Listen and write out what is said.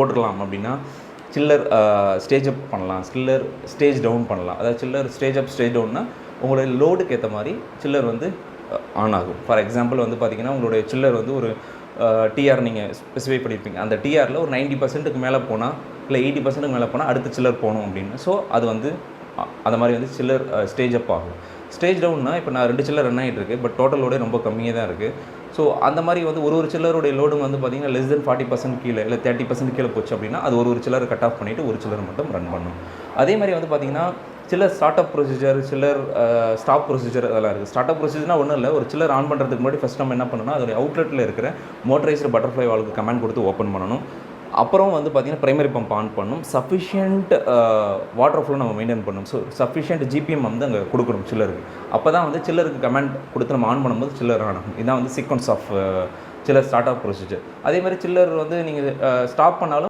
போட்டுக்கலாம் அப்படின்னா chiller stage அப் பண்ணலாம், சில்லர் ஸ்டேஜ் டவுன் பண்ணலாம். அதாவது சில்லர் ஸ்டேஜ் அப் ஸ்டேஜ் டவுன்னா உங்களுடைய லோடுக்கு ஏற்ற மாதிரி சில்லர் வந்து ஆன் ஆகும். ஃபார் எக்ஸாம்பிள் வந்து பார்த்திங்கன்னா உங்களுடைய சில்லர் வந்து ஒரு டிஆர் நீங்கள் ஸ்பெசிஃபை பண்ணியிருப்பீங்க. அந்த டிஆரில் ஒரு 90% மேலே போனால் இல்லை 80% மேலே போனால் அடுத்த சில்லர் போகணும் அப்படின்னு. ஸோ அது வந்து அந்த மாதிரி வந்து சில்லர் ஸ்டேஜ் அப் ஆகும். ஸ்டேஜ் டவுன்னா இப்போ நான் 2 சில்லர் ரன் ஆகிட்டு இருக்குது, பட் டோட்டல் லோடே ரொம்ப கம்மியாக தான் இருக்குது. ஸோ அந்த மாதிரி வந்து ஒரு சில்லருடைய லோடும் வந்து பார்த்திங்கன்னா லெஸ் தென் 40% கீழே இல்லை 30% கீழே போச்சு அப்படின்னா அது ஒரு சில்லரை கட் ஆஃப் பண்ணிவிட்டு ஒரு சில்லர் மட்டும் ரன் பண்ணும். அதே மாதிரி வந்து பார்த்திங்கன்னா chiller start up procedure, chiller stop procedure அதெல்லாம் இருக்குது. ஸ்டார்ட் அப் ப்ரொசீஜர்னால் ஒன்றும் இல்லை, ஒரு சில்லர் ஆன் பண்ணுறதுக்கு முன்னாடி ஃபஸ்ட் நம்ம என்ன பண்ணணும்னா அதோடைய அவுட்லெட்டில் இருக்கிற மோட்டரைஸ்டு பட்டர்ஃப்ளை வால்வுக்கு கமாண்ட் கொடுத்து ஓப்பன் பண்ணணும். அப்புறம் வந்து பார்த்திங்கன்னா ப்ரைமரி பம்ப் ஆன் பண்ணணும். சஃபிஷியன்ட் வாட்டர் ஃப்ளோ நம்ம மெயின்டைன் பண்ணணும். ஸோ சஃபிஷியன்ட் ஜிபிஎம் வந்து அங்கே கொடுக்கணும் சில்லருக்கு. அப்போ தான் வந்து சில்லருக்கு கமாண்ட் கொடுத்து நம்ம ஆன் பண்ணும்போது சில்லர் ஆன் ஆகும். இதுதான் வந்து sequence of chiller start up procedure. அதே மாதிரி சில்லர் வந்து நீங்கள் ஸ்டாப் பண்ணாலும்